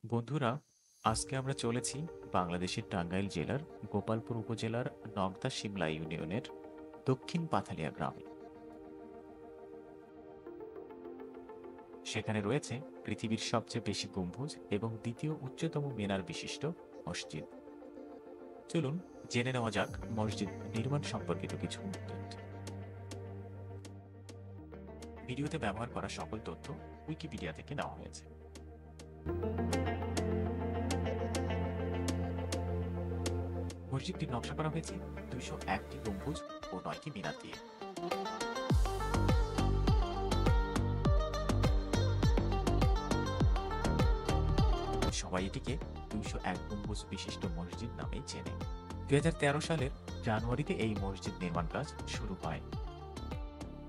বন্ধুরা, আজকে আমরা চলেছি বাংলাদেশের টাঙ্গাইল জেলার গোপালপুর উপজেলার নগদা শিমলা ইউনিয়নের দক্ষিণ পাথালিয়া গ্রামে। সেখানে রয়েছে পৃথিবীর সবচেয়ে বেশি গম্বুজ এবং দ্বিতীয় উচ্চতম মিনার বিশিষ্ট মসজিদ। চলুন জেনে নেওয়া যাক মসজিদ নির্মাণ সম্পর্কিত কিছু তথ্য। ভিডিওতে ব্যবহার করা সকল তথ্য উইকিপিডিয়া থেকে নেওয়া হয়েছে। মসজিদটির নকশা করা হয়েছে 201টি গম্বুজ ও 9টি মিনার দিয়ে। সবাই এটিকে 201 গম্বুজ বিশিষ্ট মসজিদ নামেই চেনে। 2013 সালের জানুয়ারিতে এই মসজিদ নির্মাণ কাজ শুরু হয়।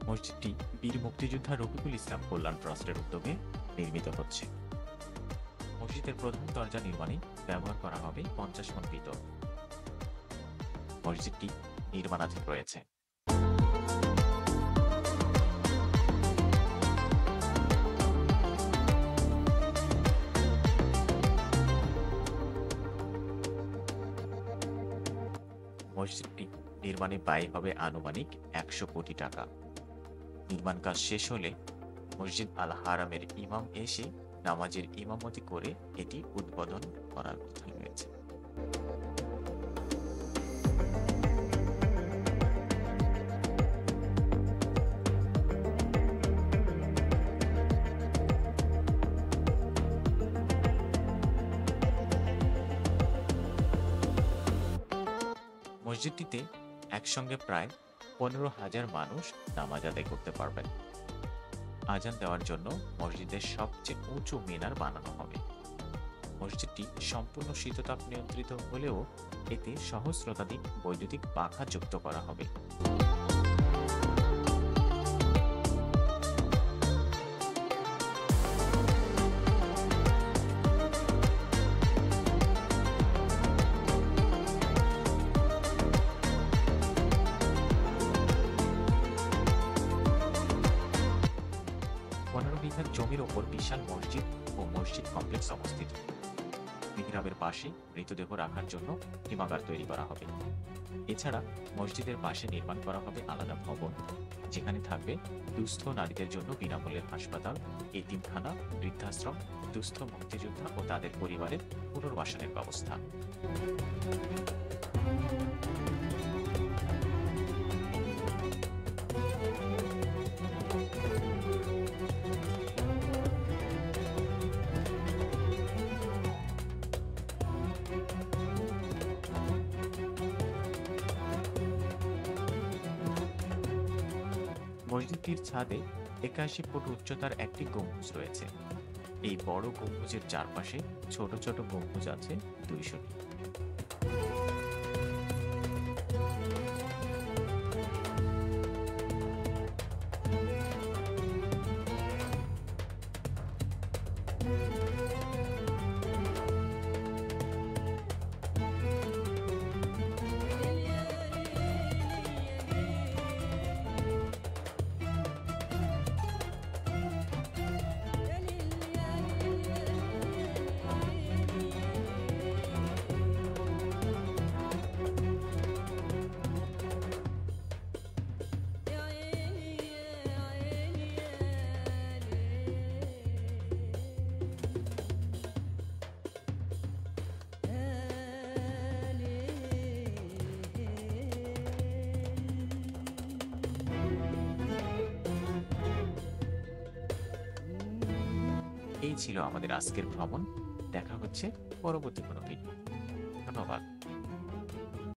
মসজিদটি বীর মুক্তিযোদ্ধা রফিকুল ইসলাম কল্যাণ ট্রাস্টের উদ্যোগে নির্মিত হচ্ছে। মসজিদের প্রধান দরজা নির্মাণে ব্যবহার করা হবে 50 মণ পিতল। মসজিদটি নির্মাণাধীন রয়েছে। মসজিদটি নির্মাণে ব্যয় হবে আনুমানিক 100 কোটি টাকা। নির্মাণ কাজ শেষ হলে মসজিদ আল হারামের ইমাম এসে নামাজের ইমামতি করে এটি উদ্বোধন করার কথা রয়েছে। মসজিদটিতে একসঙ্গে প্রায় 15,000 মানুষ নামাজ আদায় করতে পারবেন। আজান দেওয়ার জন্য মসজিদের সবচেয়ে উঁচু মিনার বানানো হবে। মসজিদটি সম্পূর্ণ শীততাপ নিয়ন্ত্রিত হলেও এতে সহস্রাধিক বৈদ্যুতিক পাখা যুক্ত করা হবে। বিঘা জমির ওপর বিশাল মসজিদ ও মসজিদ কমপ্লেক্স অবস্থিত। মিহরাবের পাশে মৃতদেহ রাখার জন্য হিমাগার তৈরি করা হবে। এছাড়া মসজিদের পাশে নির্মাণ করা হবে আলাদা ভবন, যেখানে থাকবে দুস্থ নারীদের জন্য বিনামূল্যের হাসপাতাল, এতিমখানা, বৃদ্ধাশ্রম, দুস্থ মুক্তিযোদ্ধা ও তাদের পরিবারের পুনর্বাসনের ব্যবস্থা। মসজিদটির ছাদে 81 ফুট উচ্চতার একটি গম্বুজ রয়েছে। এই বড় গম্বুজের চারপাশে ছোট ছোট গম্বুজ আছে 200টি। এই ছিল আমাদের আজকের ভ্রমণ। দেখা হচ্ছে পরবর্তী কোনো ভিডিও। ধন্যবাদ।